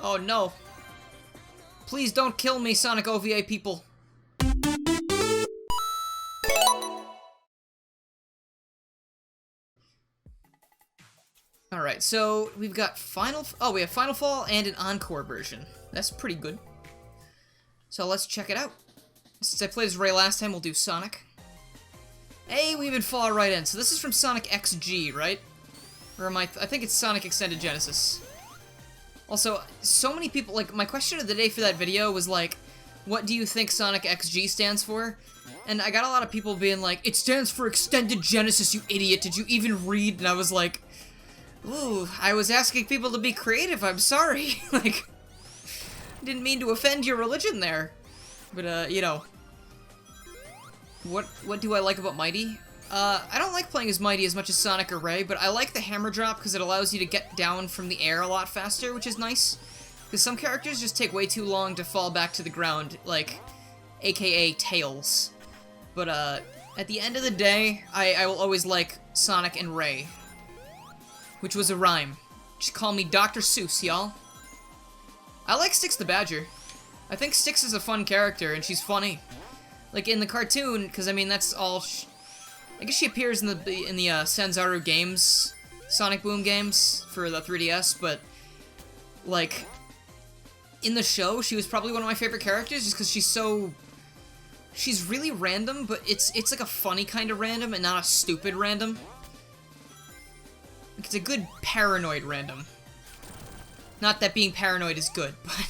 Oh no. Please don't kill me, Sonic OVA people. Alright, so we've got we have Final Fall and an Encore version. That's pretty good. So let's check it out. Since I played as Ray last time, we'll do Sonic. Hey, we even fall right in. So this is from Sonic XG, right? Or am I think it's Sonic Extended Genesis. Also, so many people, like, my question of the day for that video was like, what do you think Sonic XG stands for? And I got a lot of people being like, it stands for Extended Genesis, you idiot. Did you even read? And I was like, ooh, I was asking people to be creative, I'm sorry. Like, didn't mean to offend your religion there. But, you know. What do I like about Mighty? I don't like playing as Mighty as much as Sonic or Ray, but I like the hammer drop because it allows you to get down from the air a lot faster, which is nice. Because some characters just take way too long to fall back to the ground, like, aka Tails. But, at the end of the day, I will always like Sonic and Ray. Which was a rhyme. Just call me Dr. Seuss, y'all. I like Styx the Badger. I think Styx is a fun character, and she's funny. Like, in the cartoon, because, I mean, that's all... I guess she appears in the Sanzaru games, Sonic Boom games, for the 3DS, but, like, in the show, she was probably one of my favorite characters, just because she's really random, but it's like a funny kind of random, and not a stupid random. Like, it's a good paranoid random. Not that being paranoid is good, but...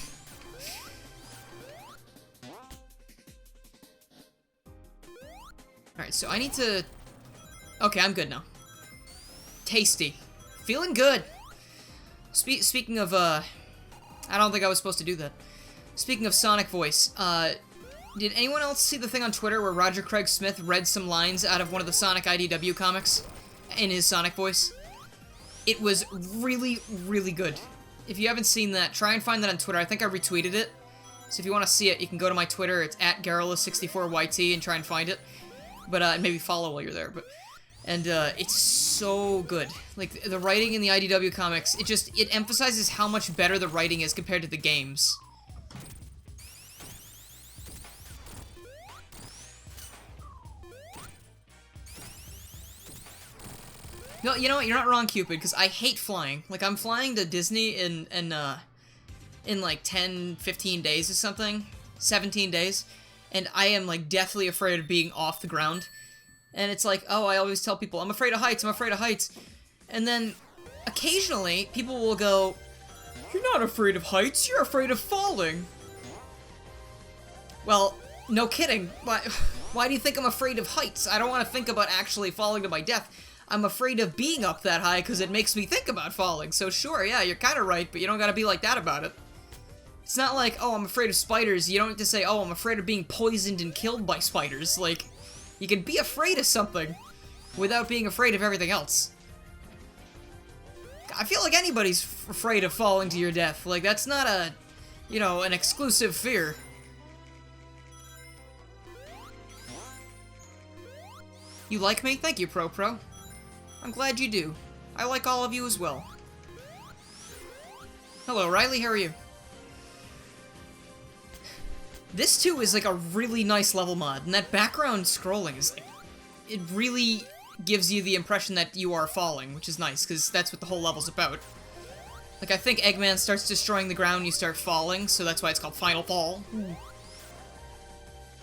Alright, so I need to... Okay, I'm good now. Tasty. Feeling good. Speaking of, I don't think I was supposed to do that. Speaking of Sonic voice, did anyone else see the thing on Twitter where Roger Craig Smith read some lines out of one of the Sonic IDW comics in his Sonic voice? It was really, really good. If you haven't seen that, try and find that on Twitter. I think I retweeted it. So if you want to see it, you can go to my Twitter. It's at Garrula64YT and try and find it. But maybe follow while you're there. And it's so good. Like, the writing in the IDW comics, it emphasizes how much better the writing is compared to the games. No, you know what? You're not wrong, Cupid, because I hate flying. Like, I'm flying to Disney in like 10, 15 days or something. 17 days. And I am, like, deathly afraid of being off the ground. And it's like, oh, I always tell people, I'm afraid of heights, I'm afraid of heights. And then, occasionally, people will go, you're not afraid of heights, you're afraid of falling. Well, no kidding. Why do you think I'm afraid of heights? I don't want to think about actually falling to my death. I'm afraid of being up that high because it makes me think about falling. So sure, yeah, you're kind of right, but you don't gotta be like that about it. It's not like, oh, I'm afraid of spiders. You don't have to say, oh, I'm afraid of being poisoned and killed by spiders. Like, you can be afraid of something without being afraid of everything else. I feel like anybody's afraid of falling to your death. Like, that's not a, you know, an exclusive fear. You like me? Thank you, Pro. I'm glad you do. I like all of you as well. Hello, Riley, how are you? This, too, is like a really nice level mod, and that background scrolling is like... It really gives you the impression that you are falling, which is nice, because that's what the whole level's about. Like, I think Eggman starts destroying the ground, you start falling, so that's why it's called Final Fall.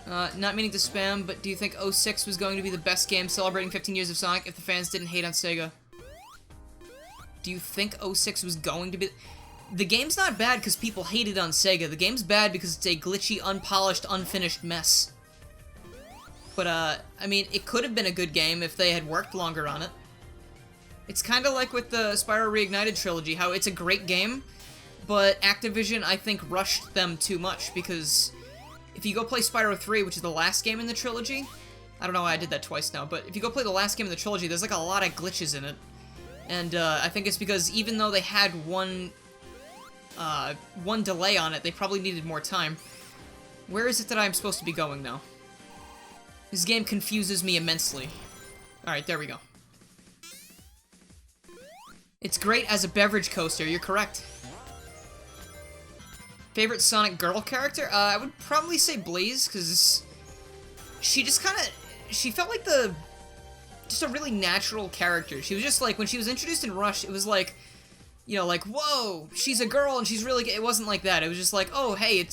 Not meaning to spam, but do you think 06 was going to be the best game celebrating 15 years of Sonic if the fans didn't hate on Sega? Do you think 06 was going to be... The game's not bad because people hated on Sega. The game's bad because it's a glitchy, unpolished, unfinished mess. But, I mean, it could have been a good game if they had worked longer on it. It's kind of like with the Spyro Reignited trilogy, how it's a great game, but Activision, I think, rushed them too much, because if you go play Spyro 3, which is the last game in the trilogy, I don't know why I did that twice now, but if you go play the last game in the trilogy, there's like a lot of glitches in it. And, I think it's because even though they had one delay on it, they probably needed more time. Where is it that I'm supposed to be going now? This game confuses me immensely. Alright, there we go. It's great as a beverage coaster, you're correct. Favorite Sonic girl character? I would probably say Blaze, because she just kind of... She felt like just a really natural character. She was just like, when she was introduced in Rush, it was like, you know, like, whoa, she's a girl and she's really... It wasn't like that. It was just like, oh, hey,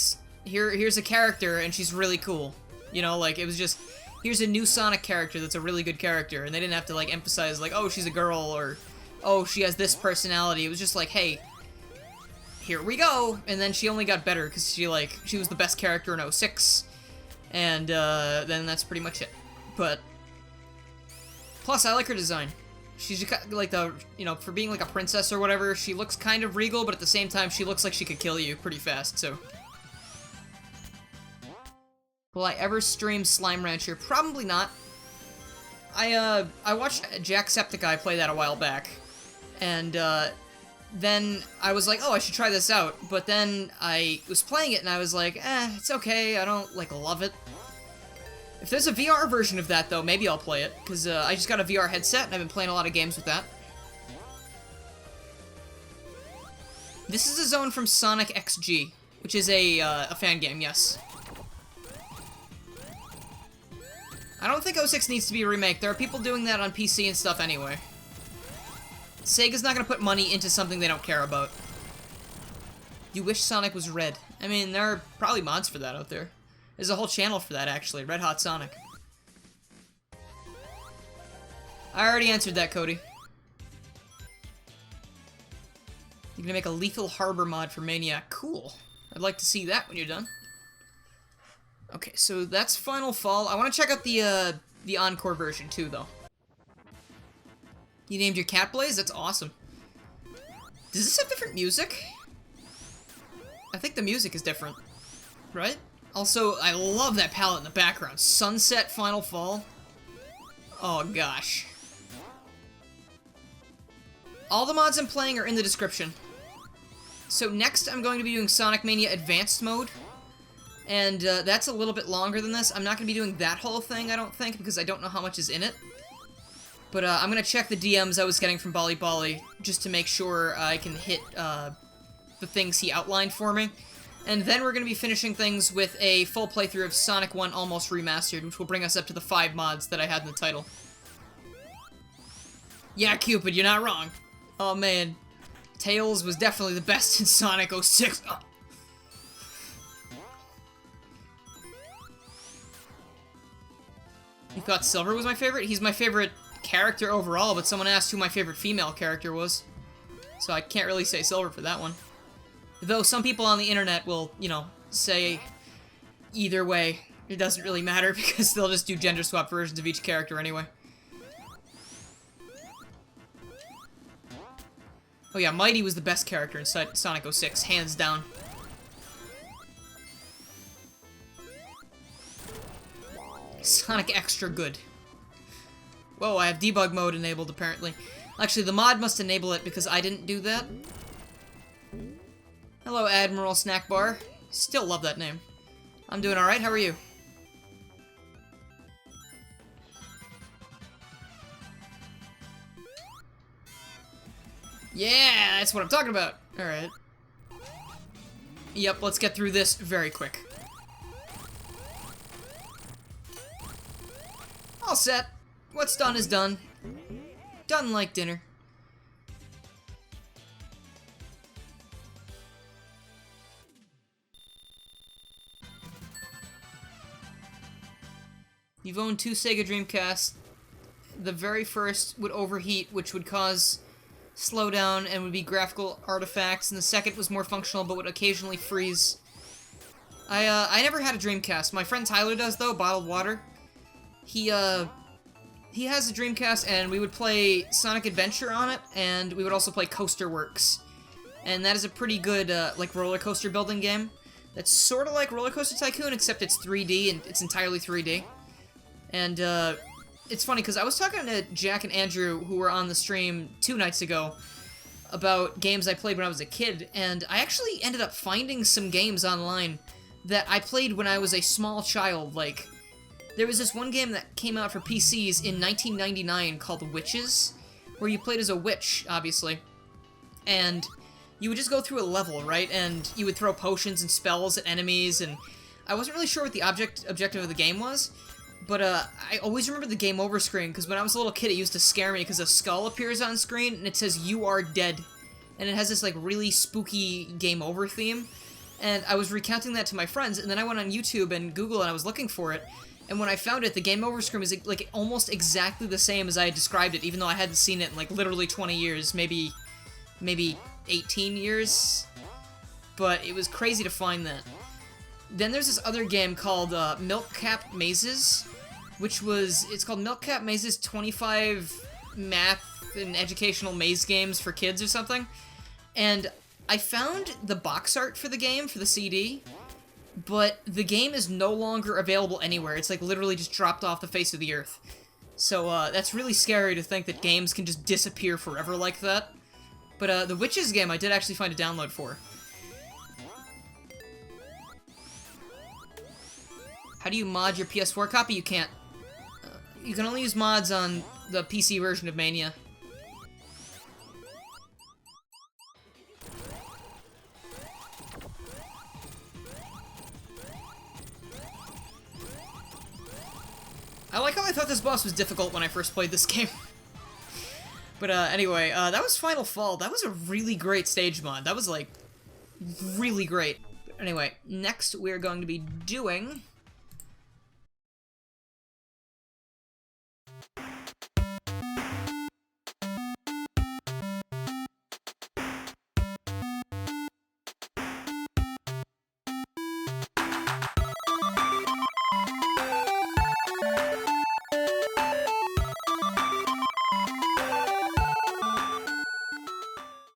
here's a character and she's really cool. You know, like, it was just, here's a new Sonic character that's a really good character. And they didn't have to, like, emphasize, like, oh, she's a girl, or, oh, she has this personality. It was just like, hey, here we go. And then she only got better because she was the best character in 06. And then that's pretty much it. But plus, I like her design. She's just like for being like a princess or whatever, she looks kind of regal, but at the same time, she looks like she could kill you pretty fast, so. Will I ever stream Slime Rancher? Probably not. I watched Jacksepticeye play that a while back, and then I was like, oh, I should try this out, but then I was playing it and I was like, it's okay, I don't, like, love it. If there's a VR version of that, though, maybe I'll play it, because I just got a VR headset and I've been playing a lot of games with that. This is a zone from Sonic XG, which is a fan game, yes. I don't think 06 needs to be a remake. There are people doing that on PC and stuff anyway. Sega's not gonna put money into something they don't care about. You wish Sonic was red. I mean, there are probably mods for that out there. There's a whole channel for that, actually. Red Hot Sonic. I already answered that, Cody. You're gonna make a Lethal Harbor mod for Mania. Cool. I'd like to see that when you're done. Okay, so that's Final Fall. I want to check out the Encore version, too, though. You named your cat Blaze? That's awesome. Does this have different music? I think the music is different. Right? Also, I love that palette in the background. Sunset Final Fall. Oh, gosh. All the mods I'm playing are in the description. So next, I'm going to be doing Sonic Mania Advanced Mode. And that's a little bit longer than this. I'm not going to be doing that whole thing, I don't think, because I don't know how much is in it. But I'm going to check the DMs I was getting from Bali Bali, just to make sure I can hit the things he outlined for me. And then we're going to be finishing things with a full playthrough of Sonic 1 Almost Remastered, which will bring us up to the 5 mods that I had in the title. Yeah, Cupid, you're not wrong. Oh, man. Tails was definitely the best in Sonic 06. Oh. You thought Silver was my favorite? He's my favorite character overall, but someone asked who my favorite female character was. So I can't really say Silver for that one. Though some people on the internet will, you know, say either way. It doesn't really matter because they'll just do gender swap versions of each character anyway. Oh yeah, Mighty was the best character in Sonic 06, hands down. Sonic extra good. Whoa, I have debug mode enabled apparently. Actually, the mod must enable it because I didn't do that. Hello, Admiral Snack Bar. Still love that name. I'm doing alright, how are you? Yeah, that's what I'm talking about. Alright. Yep, let's get through this very quick. All set. What's done is done. Done like dinner. You've owned 2 Sega Dreamcasts. The very first would overheat, which would cause slowdown and would be graphical artifacts, and the second was more functional but would occasionally freeze. I never had a Dreamcast. My friend Tyler does, though, Bottled Water. He has a Dreamcast, and we would play Sonic Adventure on it, and we would also play Coaster Works. And that is a pretty good, like, roller coaster building game. That's sort of like Roller Coaster Tycoon, except it's 3D, and it's entirely 3D. And, it's funny, because I was talking to Jack and Andrew, who were on the stream 2 nights ago, about games I played when I was a kid, and I actually ended up finding some games online that I played when I was a small child. Like, there was this one game that came out for PCs in 1999 called Witches, where you played as a witch, obviously, and you would just go through a level, right? And you would throw potions and spells at enemies, and I wasn't really sure what the objective of the game was, but I always remember the game over screen, because when I was a little kid it used to scare me, because a skull appears on screen, and it says, "You are dead." And it has this, like, really spooky game over theme, and I was recounting that to my friends, and then I went on YouTube and Google and I was looking for it, and when I found it, the game over screen was, like, almost exactly the same as I had described it, even though I hadn't seen it in, like, literally 20 years, maybe 18 years, but it was crazy to find that. Then there's this other game called Milk Cap Mazes, it's called Milk Cap Mazes 25 Math and Educational Maze Games for Kids or something, and I found the box art for the game, for the CD, but the game is no longer available anywhere. It's like literally just dropped off the face of the earth. So that's really scary to think that games can just disappear forever like that. But the Witches game I did actually find a download for. How do you mod your PS4 copy? You can't. You can only use mods on the PC version of Mania. I like how I thought this boss was difficult when I first played this game. But anyway, that was Final Fall. That was a really great stage mod. That was, like, really great. Anyway, next we're going to be doing